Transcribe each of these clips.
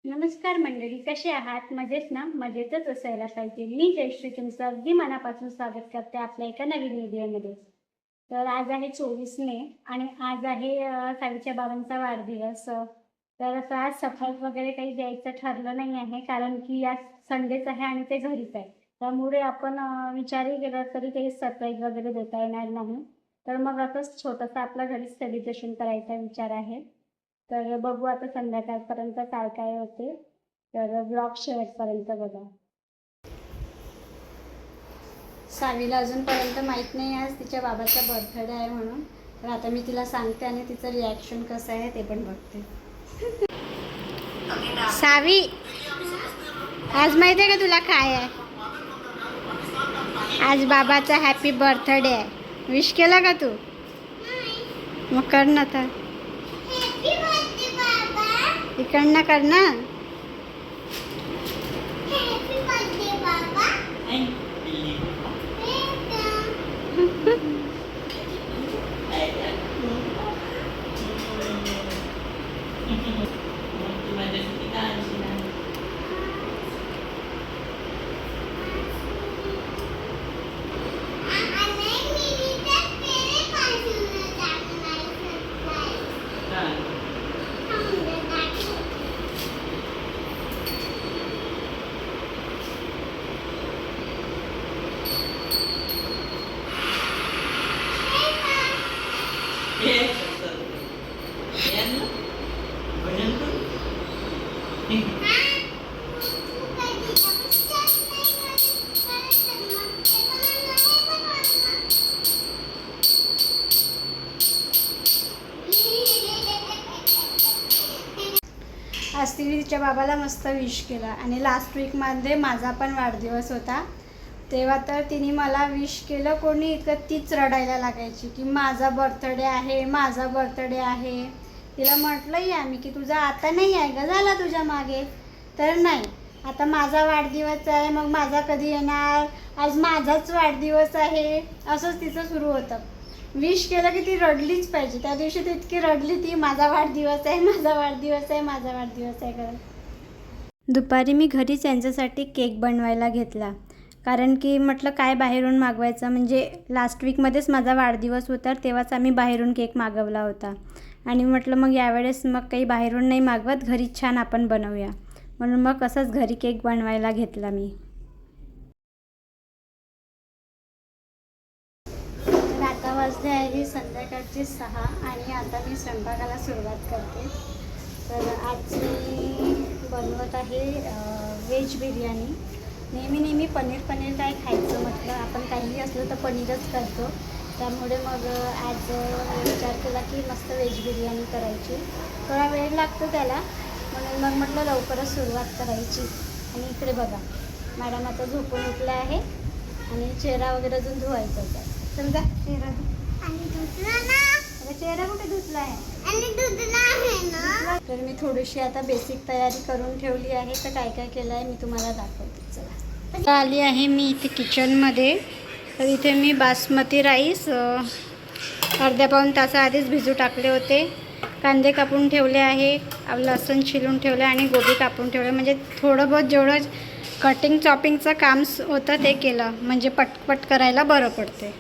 नमस्कार मंडळी, कसे आहात? मजेत ना? मजेतच असायला पाहिजे. मी जयश्री तुमचं अगदी मनापासून स्वागत करते आपल्या एका नवीन व्हिडिओमध्ये. तर आज आहे 24 मे आणि आज आहे सावीच्या बाबांचा वाढदिवस. तर असं आज सरप्राईज वगैरे काही द्यायचं ठरलं नाही आहे, कारण की आज संडेच आहे आणि ते घरीच आहे. त्यामुळे आपण विचारही केला तरी काही सरप्राईज वगैरे देता येणार नाही. तर मग असंच छोटंसं आपल्या घरीच सेलिब्रेशन करायचा विचार आहे. तर बघू आता संध्याकाळपर्यंत काय काय होते. तर ब्लॉग शेवटपर्यंत बघा. सावीला अजूनपर्यंत माहीत नाही आज तिच्या बाबाचा बर्थडे आहे म्हणून. तर आता मी तिला सांगते आणि तिचं रिॲक्शन कसं आहे ते पण बघते. सावी, आज माहिती आहे का तुला काय आहे? आज बाबाचा हॅपी बर्थडे आहे. विश केला का तू? मग कर ना तर. इकडनं कर ना. आज तिने तिच्या बाबाला मस्त विश केला आणि लास्ट वीकमध्ये माझा पण वाढदिवस होता. तेव्हा तर तिने मला विश केलं, कोणी इतकं तीच रडायला लागायची की माझा बर्थडे आहे, माझा बर्थडे आहे. तिला म्हटलंही आम्ही की तुझा आता नाही आहे का, झाला तुझ्या मागे. तर नाही, आता माझा वाढदिवस आहे, मग माझा कधी येणार, आज माझाच वाढदिवस आहे, असंच तिचं सुरू होतं. विश केलं की ती रडलीच पाहिजे. त्या दिवशी ती इतकी रडली, ती माझा वाढदिवस आहे, माझा वाढदिवस आहे, माझा वाढदिवस आहे करत. दुपारी मी घरीच यांच्यासाठी केक बनवायला घेतला, कारण की म्हटलं काय बाहेरून मागवायचं. म्हणजे लास्ट वीकमध्येच माझा वाढदिवस होता, तेव्हाच आम्ही बाहेरून केक मागवला होता. आणि म्हटलं मग यावेळेस मग काही बाहेरून नाही मागवत, घरीच छान आपण बनवूया. म्हणून मग असंच घरी केक बनवायला घेतला मी. तर आता वाजले आहे संध्याकाळचे 6 आणि आता मी स्वयंपाकाला सुरुवात करते. तर आज मी बनवत आहे व्हेज बिर्याणी. नेहमी पनीर काय खायचं म्हटलं, आपण काहीही असलं तर पनीरच करतो. त्यामुळे मग आज विचार केला की मस्त व्हेज बिर्याणी करायची. थोडा वेळ लागतो त्याला, म्हणून मग म्हटलं लवकरच सुरुवात करायची. आणि इकडे बघा, मॅडम आता झोपून उठल्या आहे आणि चेहरा वगैरे अजून धुवायचा होता. चल जा चेहरा धु. आणि धुतला ना, चेहरा कुठे धुतला आहे? आणि धुतला आहे ना. तर मी थोडीशी आता बेसिक तयारी करून ठेवली आहे. तर काय काय केलं आहे मी तुम्हाला दाखवते. चला, आली आहे मी इथे किचनमध्ये. तर इथे मी बासमती राईस अर्ध्या पाऊण तासाआधीच भिजू टाकले होते. कांदे कापून ठेवले आहे, लसूण छिलून ठेवले आणि गोबी कापून ठेवले. म्हणजे थोडं बहुत जेवढं कटिंग चॉपिंगचं काम होतं ते केलं, म्हणजे पटपट करायला बरं पडते.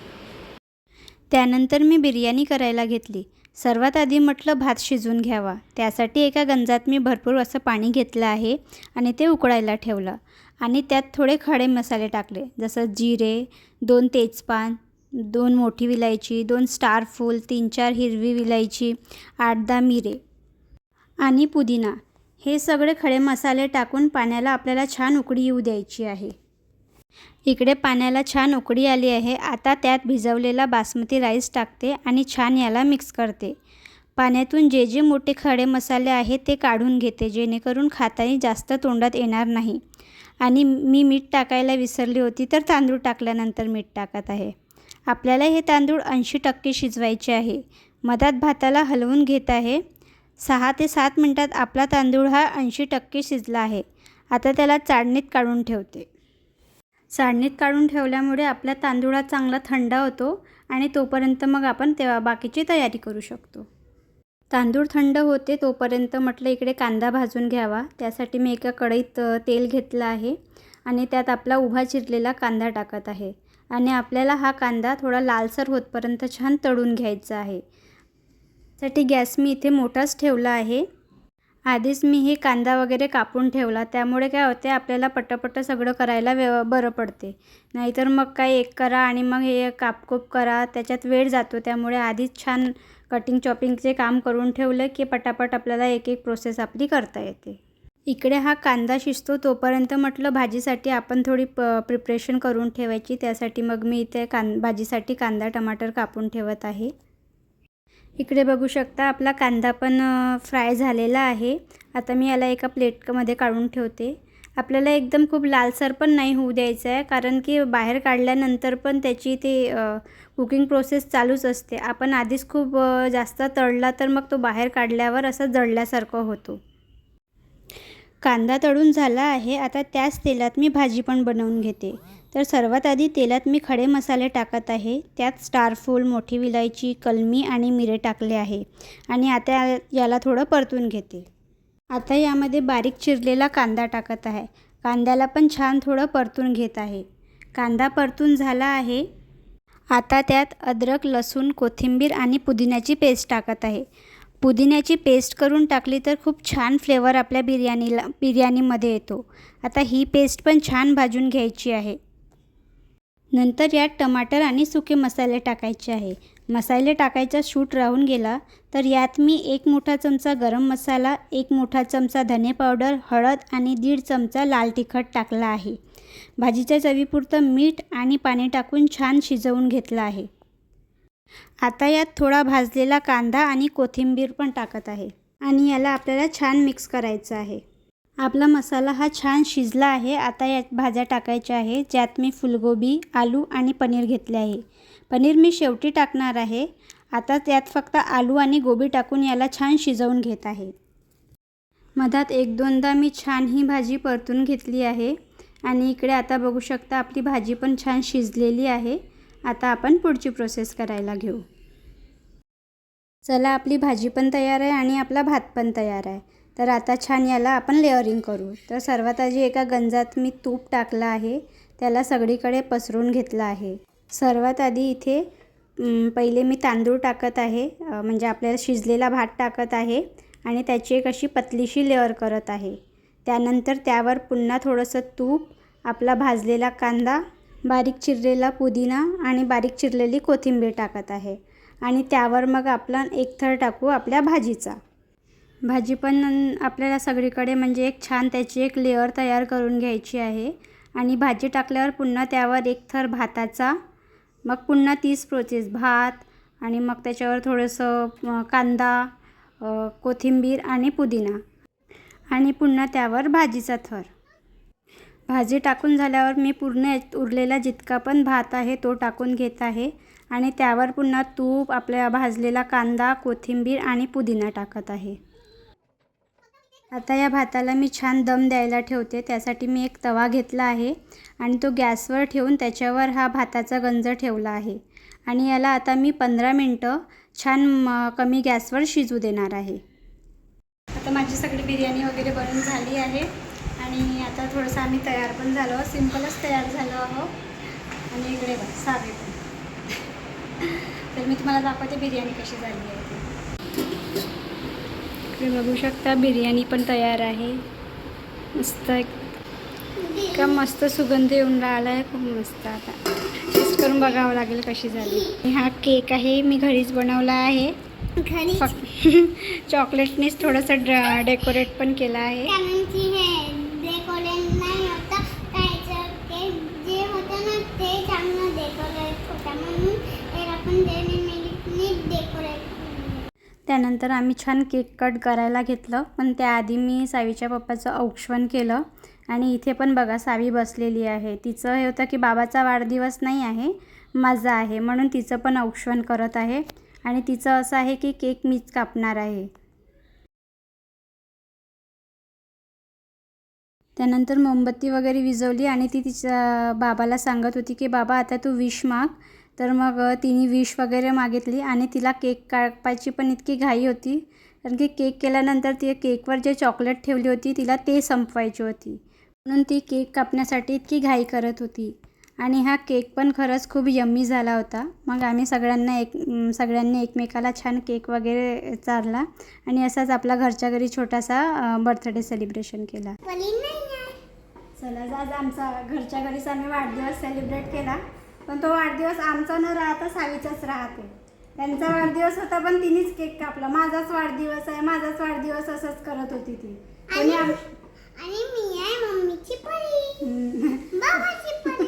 त्यानंतर मी बिर्याणी करायला घेतली. सर्वात आधी म्हटलं भात शिजवून घ्यावा. त्यासाठी एका गंजात मी भरपूर असं पाणी घेतलं आहे आणि ते उकळायला ठेवलं. आणि त्यात थोडे खडे मसाले टाकले, जसं जिरे, 2 तेजपान, 2 मोठी विलायची, 2 स्टार फूल, 3-4 हिरवी विलायची, 8-10 मिरे आणि पुदिना. हे सगळे खडे मसाले टाकून पाण्याला आपल्याला छान उकळी येऊ द्यायची आहे. इकडे पाण्याला छान उकळी आली आहे. आता त्यात भिजवलेला बासमती राईस टाकते आणि छान याला मिक्स करते. पाण्यातून जे जे मोठे खडे मसाले आहेत ते काढून घेते, जेणेकरून खाताना जास्त तोंडात येणार नाही. आणि मी मीठ टाकायला विसरली होती, तर तांदूळ टाकल्यानंतर मीठ टाकत आहे. आपल्याला हे तांदूळ 80% शिजवायचे आहे. मधात भाताला हलवून घेत आहे. 6 ते 7 मिनटात आपला तांदूळ हा 80% शिजला आहे. आता त्याला चाळणीत काढून ठेवते. चाळणीत काढून ठेवल्यामुळे आपला तांदूळ चांगला थंड होतो आणि तोपर्यंत मग आपण तेव्हा बाकीची तयारी करू शकतो. तांदूळ थंड होते तोपर्यंत म्हटलं इकडे कांदा भाजून घ्यावा. त्यासाठी मी एका कढईत तेल घेतलं आहे आणि त्यात आपला उभा चिरलेला कांदा टाकत आहे आणि आपल्याला हा कांदा थोडा लालसर होतपर्यंत छान तळून घ्यायचा आहे. त्यासाठी गॅस मी इथे मोठाच ठेवला आहे. आधीच मी हे कांदा वगैरे कापून ठेवला, त्यामुळे काय होते आपल्याला पटापट सगळं करायला बरं पडते. नाहीतर मग काय एक करा आणि मग हे कापकूप करा, त्याच्यात वेळ जातो. त्यामुळे आधीच छान कटिंग चॉपिंगचे काम करून ठेवलं की पटापट आपल्याला एक एक प्रोसेस आपली करता येते. इकडे हा कांदा शिजतो तोपर्यंत म्हटलं भाजीसाठी आपण थोडी प्रिपरेशन करून ठेवायची. त्यासाठी मग मी इथे भाजीसाठी कांदा टमाटर कापून ठेवत आहे. इकडे बघू शकता आपला कांदा पण फ्राय झालेला आहे. आता मी याला एका प्लेटमध्ये काढून ठेवते. आपल्याला एकदम खूप लालसर पण नाही होऊ द्यायचं आहे, कारण की बाहेर काढल्यानंतर पण त्याची ते कुकिंग प्रोसेस चालूच असते. आपण आधीच खूप जास्त तळला तर मग तो बाहेर काढल्यावर असं जळल्यासारखं होतो. कांदा तळून झाला आहे. आता त्याच तेलात मी भाजी पण बनवून घेते. तर सर्वात आधी तेलात मी खडे मसाले टाकत आहे. त्यात स्टारफूल, मोठी विलायची, कलमी आणि मिरे टाकले आहे आणि आता याला थोडं परतून घेते. आता यामध्ये बारीक चिरलेला कांदा टाकत आहे. कांद्याला पण छान थोडं परतून घेत आहे. कांदा परतून झाला आहे. आता त्यात अद्रक, लसूण, कोथिंबीर आणि पुदिन्याची पेस्ट टाकत आहे. पुदिन्याची पेस्ट करून टाकली तर खूप छान फ्लेवर आपल्या बिर्याणीमध्ये येतो. आता ही पेस्ट पण छान भाजून घ्यायची आहे. नंतर यात टमाटर आणि सुके मसाले टाकायचे आहे. मसाले टाकायचा शूट राहून गेला तर यात मी 1 मोठा चमचा गरम मसाला, 1 मोठा चमचा धने पावडर, हळद आणि 1.5 चमचा लाल तिखट टाकला आहे. भाजीच्या चवीपुरतं मीठ आणि पाणी टाकून छान शिजवून घेतलं आहे. आता यात थोडा भाजलेला कांदा आणि कोथिंबीर पण टाकत आहे आणि याला आपल्याला छान मिक्स करायचं आहे. आपला मसाला हा छान शिजला आहे. आता यात भाज्या टाकायच्या आहे, ज्यात मी फुलगोबी, आलू आणि पनीर घेतले आहे. पनीर मी शेवटी टाकणार आहे. आता त्यात फक्त आलू आणि गोबी टाकून याला छान शिजवून घेत आहे. मधात 1-2दा मी छान ही भाजी परतून घेतली आहे आणि इकडे आता बघू शकता आपली भाजी पण छान शिजलेली आहे. आता आपण पुढची प्रोसेस करायला घेऊ. चला, आपली भाजी पण तयार आहे आणि आपला भात पण तयार आहे. तर आता छान याला आपण लेअरिंग करू. तर सर्वात आधी एका गंजात मी तूप टाकलं आहे. त्याला सगळीकडे पसरून घेतलं आहे. सर्वात आधी इथे पहिले मी तांदूळ टाकत आहे, म्हणजे आपल्याला शिजलेला भात टाकत आहे आणि त्याची एक अशी पतलीशी लेअर करत आहे. त्यानंतर त्यावर पुन्हा थोडंसं तूप, आपला भाजलेला कांदा, बारीक चिरलेला पुदिना आणि बारीक चिरलेली कोथिंबीर टाकत आहे आणि त्यावर मग आपला एक थर टाकू आपल्या भाजीचा. भाजी पण आपल्याला सगळीकडे म्हणजे एक छान त्याची एक लेअर तयार करून घ्यायची आहे आणि भाजी टाकल्यावर पुन्हा त्यावर एक थर भाताचा, मग पुन्हा तीच प्रोसेस भात आणि मग त्याच्यावर थोडंसं कांदा, कोथिंबीर आणि पुदिना आणि पुन्हा त्यावर भाजीचा थर. भाजी टाकून झाल्यावर मी पूर्ण उरलेला जितका पण भात आहे तो टाकून घेत आहे आणि त्यावर पुन्हा तूप, आपल्या भाजलेला कांदा, कोथिंबीर आणि पुदिना टाकत आहे. आता या भाताला मी छान दम द्यायला ठेवते. त्यासाठी मी एक तवा घेतला आहे आणि तो गॅसवर ठेवून त्याच्यावर हा भाताचा गंज ठेवला आहे आणि याला आता मी 15 मिनटं छान कमी गॅसवर शिजू देणार आहे. आता माझी सगळी बिर्याणी वगैरे बनवून झाली आहे आणि आता थोडंसं आम्ही तयार पण झालो, सिंपलच तयार झालो आहोत. आणि इकडे बघ साधे पण. तर मी तुम्हाला दाखवते बिर्याणी कशी झाली आहे ती. इकडे बघू शकता बिर्याणी पण तयार आहे. मस्त का मस्त सुगंध येऊन राहिला आहे, खूप मस्त. आता टेस्ट करून बघावं लागेल कशी झाली. हा केक आहे, मी घरीच बनवला आहे. चॉकलेटनेच थोडंसं डेकोरेट पण केलं आहे. त्यानंतर आम्ही छान केक कट करायला घेतलं, पण त्याआधी मी सावीच्या पप्पाचं औक्षण केलं आणि इथे पण बघा सावी बसलेली आहे. तिचं हे होतं की बाबाचा वाढदिवस नाही आहे, माझा आहे, म्हणून तिचं पण औक्षण करत आहे आणि तिचं असं आहे की केक मीच कापणार आहे. त्यानंतर मोमबत्ती वगैरे विझवली आणि ती तिच्या बाबाला सांगत होती की बाबा आता तू विश माग, तर मग तिने विश वगैरे मागितली आणि तिला केक कापायची पण इतकी घाई होती, कारण की केक केल्यानंतर ती केकवर जे चॉकलेट ठेवली होती तिला ते संपवायची होती, म्हणून ती केक कापण्यासाठी इतकी घाई करत होती. आणि हा केक पण खरंच खूप यम्मी झाला होता. मग आम्ही सगळ्यांनी एकमेकाला छान केक वगैरे चारला आणि असाच आपला घरच्या घरी छोटासा बर्थडे सेलिब्रेशन केला. चला आज आमचा घरच्या घरीच आम्ही वाढदिवस सेलिब्रेट केला, पण तो वाढदिवस आमचा न राहता सावीचाच राहते. त्यांचा वाढदिवस होता पण तिनेच केक कापला. माझाच वाढदिवस आहे, माझाच वाढदिवस असंच करत होती ती. आणि मी आहे मम्मीची परी, बाबाची परी.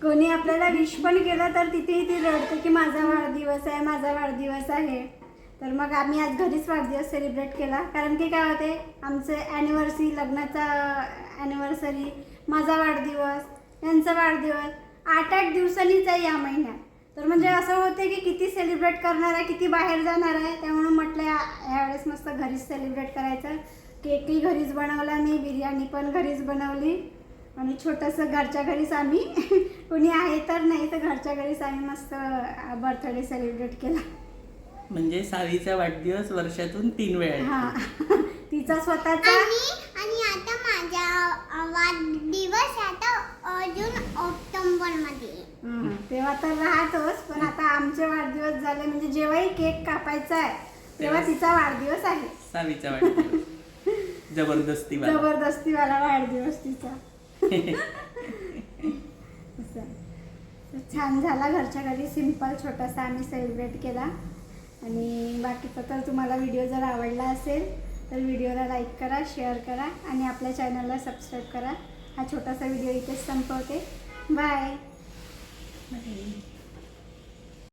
कोणी आपल्याला विश पण केलं तर तिथेही ती रडते की माझा वाढदिवस आहे, माझा वाढदिवस आहे. तर मग आम्ही आज घरीच वाढदिवस सेलिब्रेट केला, कारण की काय होते आमचे ॲनिव्हर्सरी, लग्नाचा ॲनिव्हर्सरी, माझा वाढदिवस, यांचा वाढदिवस 8-8 दिवसांनीच आहे या महिन्यात. तर म्हणजे असं होते की किती सेलिब्रेट करणार आहे, किती बाहेर जाणार आहे. त्यामुळे म्हटलं यावेळेस मस्त घरीच सेलिब्रेट करायचं. केकही घरीच बनवला मी, बिर्याणी पण घरीच बनवली आणि छोटंसं घरच्या घरीच आम्ही कोणी आहे तर नाही तर घरच्या घरीच आम्ही मस्त बर्थडे सेलिब्रेट केला. म्हणजे सावीचा वाढदिवस वर्षातून 3 वेळा. हां, तिचा स्वतःचा. आणि आता माझा वाढदिवस आता अजून ऑक्टोबरमध्ये. तेव्हा तर राहतोच, पण आता आमचे वाढदिवस झाले म्हणजे जेव्हाही केक कापायचा आहे तेव्हा तिचा वाढदिवस आहे. सावीचा वाढदिवस जबरदस्तीवाला वाढदिवस तिचा. छान झाला, घरच्या घरी सिंपल छोटासा आम्ही सेलिब्रेट केला. आणि बाकीचं तर तुम्हाला व्हिडिओ जर आवडला असेल तर व्हिडिओला लाईक करा, शेअर करा आणि आपल्या चॅनलला सबस्क्राईब करा. हा छोटासा व्हिडिओ इथेच संपवते. बाय.